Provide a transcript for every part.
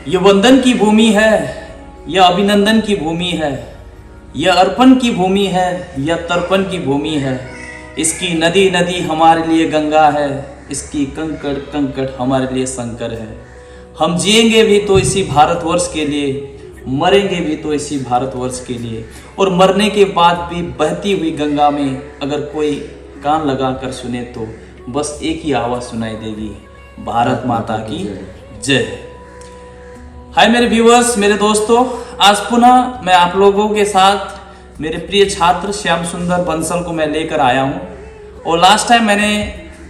ये वंदन की भूमि है, यह अभिनंदन की भूमि है, यह अर्पण की भूमि है, यह तर्पण की भूमि है। इसकी नदी नदी हमारे लिए गंगा है, इसकी कंकड़ कंकड़ हमारे लिए शंकर है। हम जिएंगे भी तो इसी भारतवर्ष के लिए, मरेंगे भी तो इसी भारतवर्ष के लिए। और मरने के बाद भी बहती हुई गंगा में अगर कोई कान लगा कर सुने तो बस एक ही आवाज़ सुनाई देगी, भारत माता की जय। हाय मेरे व्यूअर्स, मेरे दोस्तों, आज पुनः मैं आप लोगों के साथ मेरे प्रिय छात्र श्याम सुंदर बंसल को मैं लेकर आया हूं। और लास्ट टाइम मैंने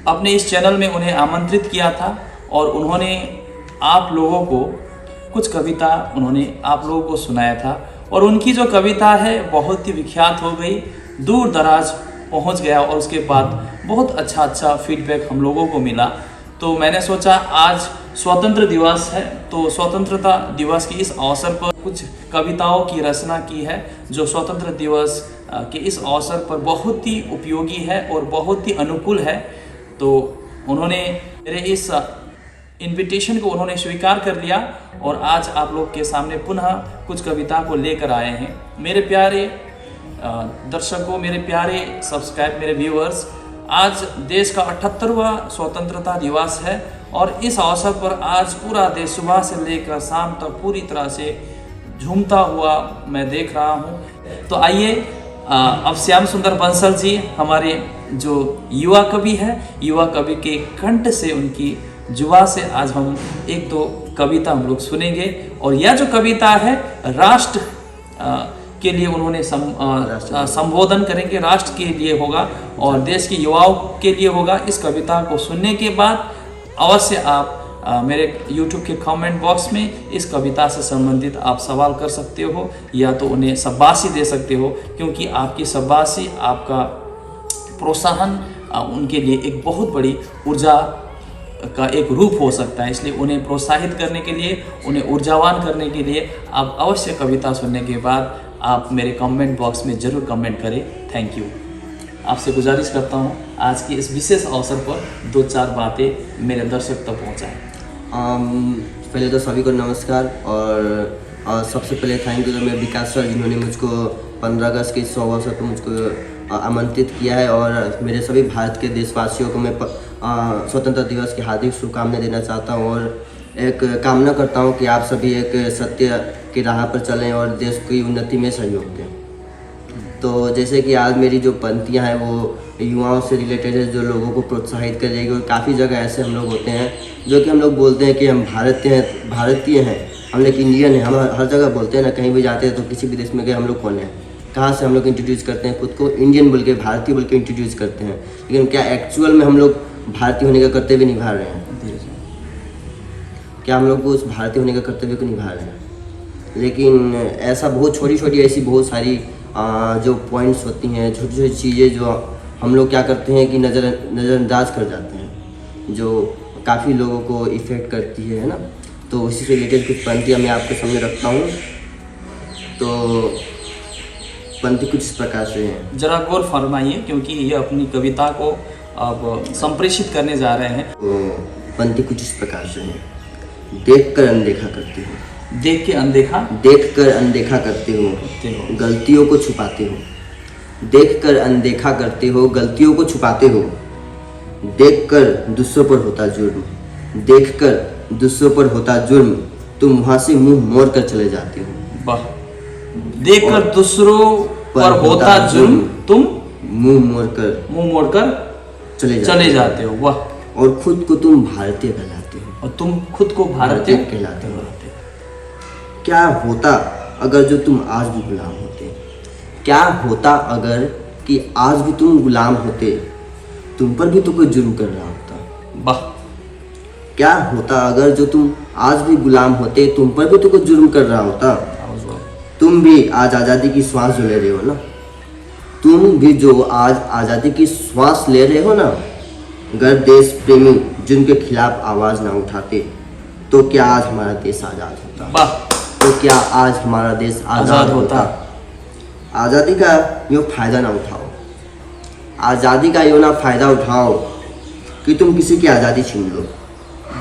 अपने इस चैनल में उन्हें आमंत्रित किया था और उन्होंने आप लोगों को कुछ कविता उन्होंने आप लोगों को सुनाया था। और उनकी जो कविता है बहुत ही विख्यात हो गई, दूर दराज पहुंच गया और उसके बाद बहुत अच्छा फीडबैक हम लोगों को मिला। तो मैंने सोचा आज स्वतंत्र दिवस है, तो स्वतंत्रता दिवस के इस अवसर पर कुछ कविताओं की रचना की है जो स्वतंत्र दिवस के इस अवसर पर बहुत ही उपयोगी है और बहुत ही अनुकूल है। तो उन्होंने मेरे इस इनविटेशन को उन्होंने स्वीकार कर लिया और आज आप लोग के सामने पुनः कुछ कविता को लेकर आए हैं। मेरे प्यारे दर्शकों, मेरे प्यारे सब्सक्राइब, मेरे व्यूअर्स, आज देश का 78वां स्वतंत्रता दिवस है और इस अवसर पर आज पूरा देश सुबह से लेकर शाम तक पूरी तरह से झूमता हुआ मैं देख रहा हूँ। तो आइए अब श्याम सुंदर बंसल जी हमारे जो युवा कवि है, युवा कवि के कंठ से, उनकी जुबा से आज हम एक दो कविता हम लोग सुनेंगे। और यह जो कविता है राष्ट्र के लिए उन्होंने संबोधन करेंगे, राष्ट्र के लिए होगा और देश के युवाओं के लिए होगा। इस कविता को सुनने के बाद अवश्य आप मेरे YouTube के कमेंट बॉक्स में इस कविता से संबंधित आप सवाल कर सकते हो या तो उन्हें शाबाशी दे सकते हो, क्योंकि आपकी शाबाशी, आपका प्रोत्साहन उनके लिए एक बहुत बड़ी ऊर्जा का एक रूप हो सकता है। इसलिए उन्हें प्रोत्साहित करने के लिए, उन्हें ऊर्जावान करने के लिए आप अवश्य कविता सुनने के बाद आप मेरे कमेंट बॉक्स में ज़रूर कमेंट करें। Thank you. आपसे गुजारिश करता हूँ आज की इस विशेष अवसर पर दो चार बातें मेरे दर्शक तक पहुँचाएँ। पहले तो सभी को नमस्कार और सबसे पहले थैंक यू तो मेरे विकास सर जिन्होंने मुझको 15 अगस्त के इस अवसर पर मुझको आमंत्रित किया है। और मेरे सभी भारत के देशवासियों को मैं स्वतंत्रता दिवस की हार्दिक शुभकामनाएं देना चाहता हूँ और एक कामना करता हूँ कि आप सभी एक सत्य की राह पर चलें और देश की उन्नति में सहयोग दें। तो जैसे कि आज मेरी जो पंक्तियाँ हैं वो युवाओं से रिलेटेड है, जो लोगों को प्रोत्साहित करेगी। और काफ़ी जगह ऐसे हम लोग होते हैं जो कि हम लोग बोलते हैं कि हम भारतीय हैं, हम लोग इंडियन हैं, हम हर जगह बोलते हैं ना, कहीं भी जाते हैं तो किसी भी देश में गए हम लोग कौन है, कहाँ से हम लोग इंट्रोड्यूस करते हैं खुद को, इंडियन बोल के, भारतीय बोल के इंट्रोड्यूस करते हैं। लेकिन क्या एक्चुअल में हम लोग भारतीय होने का कर्तव्य निभा रहे हैं? क्या हम लोग उस भारतीय होने का कर्तव्य को निभा रहे हैं? लेकिन ऐसा बहुत छोटी छोटी ऐसी बहुत सारी जो पॉइंट्स होती हैं, छोटी छोटी चीज़ें जो हम लोग क्या करते हैं कि नज़रअंदाज कर जाते हैं, जो काफ़ी लोगों को इफ़ेक्ट करती है ना। तो उसी से रिलेटेड कुछ पंक्तियाँ मैं आपके सामने रखता हूँ। तो पंक्ति कुछ इस प्रकार से है, जरा गौर फरमाइए क्योंकि ये अपनी कविता को अब संप्रेषित करने जा रहे हैं। तो पंक्ति कुछ इस प्रकार से है। देख कर अनदेखा करते हो, देख कर अनदेखा करते हो, गलतियों को छुपाते हो। देख कर अनदेखा करते हो, गलतियों को छुपाते हो। देख कर दूसरों पर होता जुर्म, देख कर दूसरों पर होता जुर्म, तुम वहाँ से मुंह मोड़ कर चले जाते हो। वाह। देख कर दूसरों पर होता जुर्म, तुम मुंह मोड़कर चले जाते हो। वाह। और खुद को तुम भारतीय कहलाते हो, और तुम खुद को भारतीय कहलाते हो। क्या होता अगर जो तुम आज भी गुलाम होते? क्या होता अगर कि आज भी तुम गुलाम होते? तुम पर भी तो कोई जुर्म कर रहा होता। वाह। क्या होता अगर जो तुम आज भी गुलाम होते, तुम पर भी तो कोई जुर्म कर रहा होता? तुम भी आज आज़ादी की श्वास जो ले रहे हो ना, तुम भी जो आज आज़ादी की श्वास ले रहे हो ना, अगर देश प्रेमी जिनके खिलाफ आवाज़ ना उठाते तो क्या आज हमारा देश आज़ाद होता? वाह। तो क्या आज हमारा देश आज़ाद होता? आज़ादी का यो फायदा ना उठाओ, आज़ादी का यो ना फायदा उठाओ कि तुम किसी की आज़ादी छीन लो।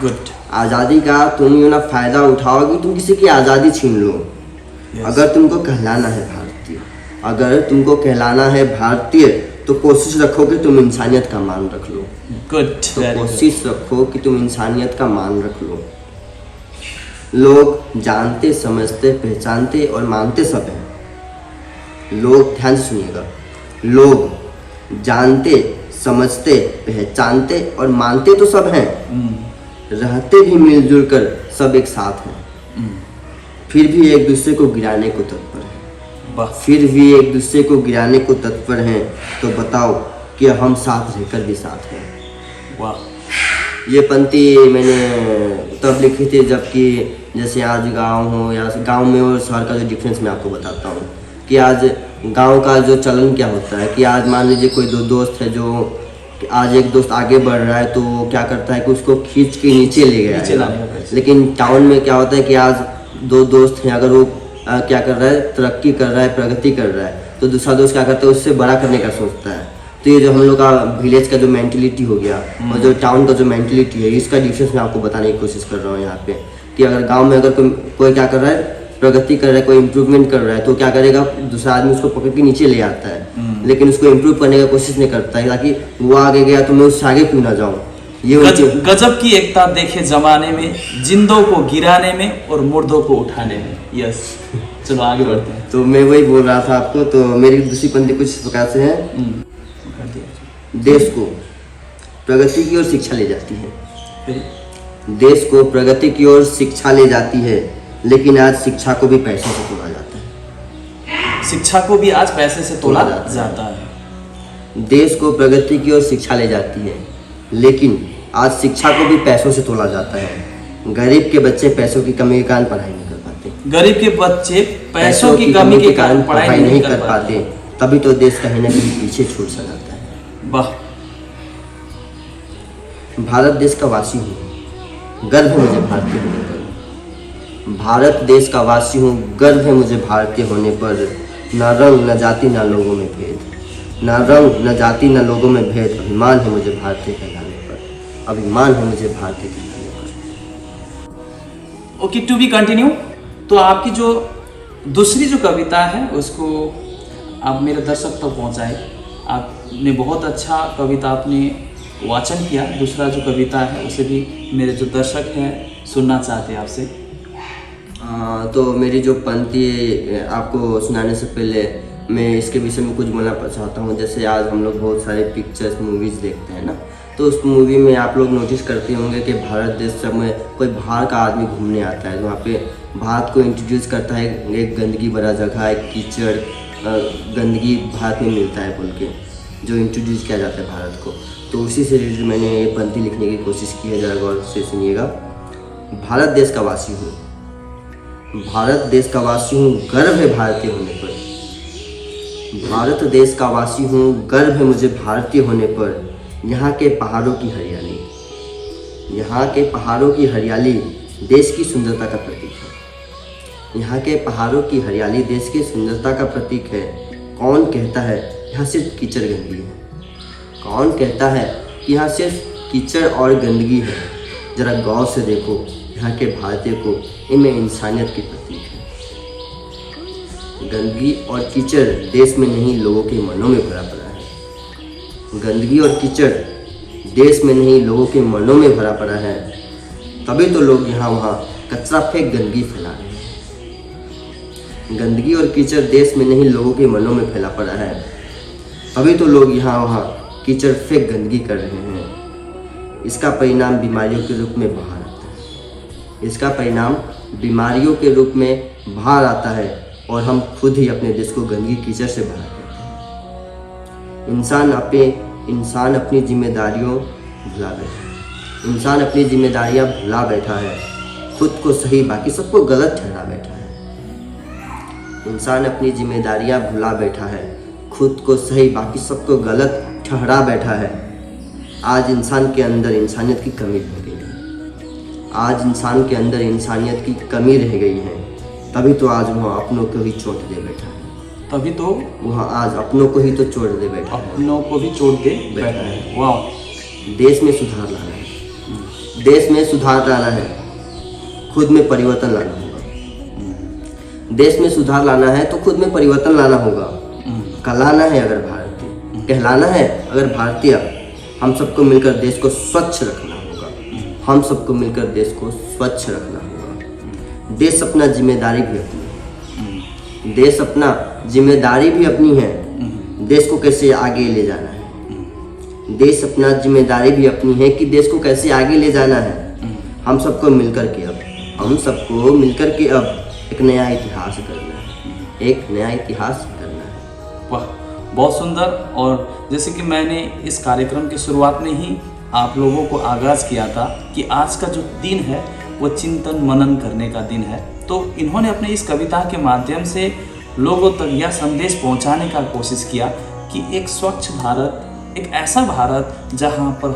गुड। आज़ादी का तुम ये ना फायदा उठाओगे, तुम किसी की आज़ादी छीन लो। अगर तुमको कहलाना है भारतीय, अगर तुमको कहलाना है भारतीय, तो कोशिश रखो कि तुम इंसानियत का मान रख लो। गुड, तो कोशिश रखो कि तुम इंसानियत का मान रख लो। लोग जानते, समझते, पहचानते और मानते सब हैं। लोग, ध्यान से सुनिएगा, लोग जानते, समझते, पहचानते और मानते तो सब हैं, रहते भी मिलजुल कर सब एक साथ हैं, फिर भी एक दूसरे को गिराने को तत्पर हैं। फिर भी एक दूसरे को गिराने को तत्पर हैं, तो बताओ कि हम साथ रहकर भी साथ हैं। वाह, ये पंक्ति मैंने तब लिखी थी जबकि जैसे आज गांव हो या गांव में और शहर का जो डिफरेंस मैं आपको बताता हूँ कि आज गांव का जो चलन क्या होता है कि आज मान लीजिए कोई दो दोस्त है, जो आज एक दोस्त आगे बढ़ रहा है तो क्या करता है कि उसको खींच के नीचे ले गया। लेकिन टाउन में क्या होता है कि आज दो दोस्त हैं, अगर वो क्या कर रहा है, तरक्की कर रहा है, प्रगति कर रहा है, तो दूसरा दोस्त क्या करता है, उससे बड़ा करने का सोचता है। तो ये जो हम लोग का विलेज का जो मेंटलिटी हो गया और जो टाउन का जो मेंटलिटी है, इसका डिफरेंस मैं आपको बताने की कोशिश कर रहा हूँ यहाँ पे कि अगर गांव में अगर कोई क्या कर रहा है, प्रगति कर रहा है, कोई इम्प्रूवमेंट कर रहा है, तो क्या करेगा, दूसरा आदमी उसको पकड़ के नीचे ले आता है, लेकिन उसको इम्प्रूव करने का कोशिश नहीं करता है ताकि वो आगे गया तो मैं उससे आगे क्यों ना जाऊँ। ये गजब की एकता देखे जमाने में, जिंदों को गिराने में और मुर्दों को उठाने में। यस, चलो आगे बढ़ते हैं। तो मैं वही बोल रहा था आपको। तो मेरी दूसरी पंक्ति कुछ इस प्रकार से है, देश को प्रगति की ओर शिक्षा ले जाती है, देश को प्रगति की ओर शिक्षा ले जाती है, लेकिन आज शिक्षा को भी पैसे से तोला जाता है। शिक्षा को भी आज पैसे से तोला जाता है। देश को प्रगति की ओर शिक्षा ले जाती है, लेकिन आज शिक्षा को भी पैसों से तोला जाता है। गरीब के बच्चे पैसों की कमी के कारण पढ़ाई नहीं कर पाते, गरीब के बच्चे पैसों की कमी के कारण पढ़ाई नहीं कर पाते, तभी तो देश कहीं ना कहीं पीछे छूट सा जाता है। वाह, भारत देश का वासी हूँ, गर्व है मुझे भारतीय होने पर। भारत देश का वासी हूँ, गर्व है मुझे भारतीय होने पर। न रंग न जाति न लोगों में भेद, न रंग न जाति न लोगों में भेद, अभिमान है मुझे भारतीय कहलाने पर, अभिमान है मुझे भारतीय कहलाने पर। Okay, to be continue. तो आपकी जो दूसरी जो कविता है उसको आप मेरे दर्शक तक पहुंचाए। आपने बहुत अच्छा कविता आपने वाचन किया। दूसरा जो कविता है उसे भी मेरे जो दर्शक हैं सुनना चाहते हैं आपसे। तो मेरी जो पंक्ति आपको सुनाने से पहले मैं इसके विषय में कुछ बोलना चाहता हूँ। जैसे आज हम लोग बहुत सारे पिक्चर्स, मूवीज़ देखते हैं ना, तो उस मूवी में आप लोग नोटिस करते होंगे कि भारत देश में कोई बाहर का आदमी घूमने आता है, वहाँ पे भारत को इंट्रोड्यूस करता है, एक गंदगी भरा जगह है, कीचड़, गंदगी भारत में मिलता है बोल के जो इंट्रोड्यूस किया जाता है भारत को। तो उसी से रिलेटेड मैंने ये पंक्ति लिखने की कोशिश की है, ज़रा गौर से सुनिएगा। भारत देश का वासी हूँ, भारत देश का वासी हूँ, गर्व है भारतीय होने पर। भारत देश का वासी हूँ, गर्व है मुझे भारतीय होने पर। यहाँ के पहाड़ों की हरियाली, यहाँ के पहाड़ों की हरियाली देश की सुंदरता का प्रतीक है। यहाँ के पहाड़ों की हरियाली देश की सुंदरता का प्रतीक है। कौन कहता है यहाँ सिर्फ कीचड़ गंदगी है? कौन कहता है कि यहाँ सिर्फ कीचड़ और गंदगी है? जरा गौर से देखो यहाँ के भारतीय को, इनमें इंसानियत की प्रतीक है। गंदगी और कीचड़ देश में नहीं, लोगों के मनों में भरा पड़ा है। गंदगी और कीचड़ देश में नहीं, लोगों के मनों में भरा पड़ा है। तभी तो लोग यहाँ वहाँ कचरा फेंक गंदगी फैला रहे हैं। गंदगी और कीचड़ देश में नहीं, लोगों के मनों में फैला पड़ा है। तभी तो लोग यहाँ वहाँ कीचड़ फेंक गंदगी कर रहे हैं। इसका परिणाम बीमारियों के रूप में बाहर आता है। इसका परिणाम बीमारियों के रूप में बाहर आता है और हम खुद ही अपने देश को गंदगी कीचड़ से भरा देते हैं। इंसान अपनी जिम्मेदारियों भुला बैठा है। इंसान अपनी जिम्मेदारियां भुला बैठा है, खुद को सही बाकी सबको गलत ठहरा बैठा है। इंसान अपनी जिम्मेदारियां भुला बैठा है, खुद को सही बाकी सबको गलत ठहरा बैठा है। आज इंसान के अंदर इंसानियत की कमी रह गई है। आज इंसान के अंदर इंसानियत की कमी रह गई है। तभी तो आज वहाँ अपनों को ही चोट दे बैठा है। तभी तो वहाँ आज अपनों को ही तो चोट दे बैठा है। अपनों को भी चोट दे बैठा है। वाह, देश में सुधार लाना है। देश में सुधार लाना है, खुद में परिवर्तन लाना होगा। देश में सुधार लाना है तो खुद में परिवर्तन लाना होगा। कहलाना है अगर भारतीय, कहलाना है अगर भारतीय, हम सबको मिलकर देश को स्वच्छ रखना होगा। हम सबको मिलकर देश को स्वच्छ रखना होगा। देश अपना जिम्मेदारी भी अपनी है, देश अपना जिम्मेदारी भी अपनी है। देश को कैसे आगे ले जाना है, देश अपना जिम्मेदारी भी अपनी है कि देश को कैसे आगे ले जाना है। हम सबको मिलकर के अब एक नया इतिहास करना है, एक नया इतिहास करना है। वाह, बहुत सुंदर। और जैसे कि मैंने इस कार्यक्रम की शुरुआत में ही आप लोगों को आगाज़ किया था कि आज का जो दिन है वो चिंतन मनन करने का दिन है, तो इन्होंने अपने इस कविता के माध्यम से लोगों तक यह संदेश पहुंचाने का कोशिश किया कि एक स्वच्छ भारत, एक ऐसा भारत जहां पर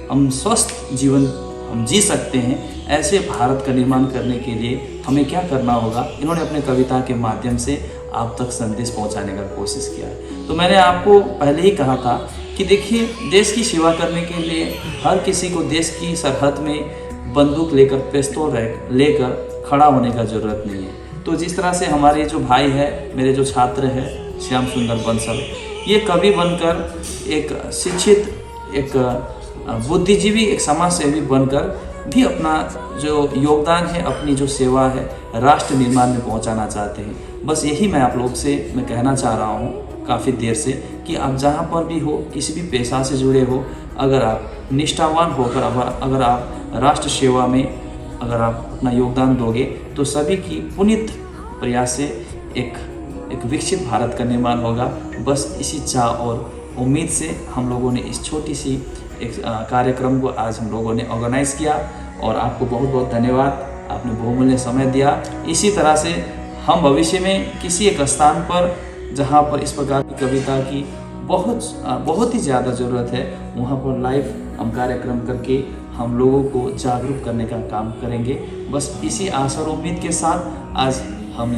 हम स्वस्थ जीवन हम जी सकते हैं, ऐसे भारत का निर्माण करने के लिए हमें क्या करना होगा, इन्होंने अपने कविता के माध्यम से आप तक संदेश पहुंचाने का कोशिश किया है। तो मैंने आपको पहले ही कहा था कि देखिए, देश की सेवा करने के लिए हर किसी को देश की सरहद में बंदूक लेकर, पिस्तौल लेकर खड़ा होने का ज़रूरत नहीं है। तो जिस तरह से हमारे जो भाई है, मेरे जो छात्र हैं श्याम सुंदर बंसल, ये कवि बनकर एक शिक्षित, एक बुद्धिजीवी, एक समाज सेवी बनकर भी अपना जो योगदान है, अपनी जो सेवा है राष्ट्र निर्माण में पहुंचाना चाहते हैं। बस यही मैं आप लोग से मैं कहना चाह रहा हूं काफ़ी देर से कि आप जहां पर भी हो, किसी भी पेशा से जुड़े हो, अगर आप निष्ठावान होकर अगर आप राष्ट्र सेवा में अगर आप अपना योगदान दोगे तो सभी की पुनीत प्रयास से एक विकसित भारत का निर्माण होगा। बस इसी चाह और उम्मीद से हम लोगों ने इस छोटी सी एक कार्यक्रम को आज हम लोगों ने ऑर्गेनाइज़ किया, और आपको बहुत बहुत धन्यवाद, आपने बहुमूल्य समय दिया। इसी तरह से हम भविष्य में किसी एक स्थान पर जहाँ पर इस प्रकार की कविता की बहुत ही ज़्यादा ज़रूरत है, वहाँ पर लाइव हम कार्यक्रम करके हम लोगों को जागरूक करने का काम करेंगे। बस इसी आशा और उम्मीद के साथ आज हम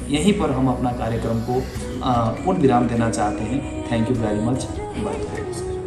यहीं पर हम अपना कार्यक्रम को पूर्ण विराम देना चाहते हैं। Thank you very much. Bye.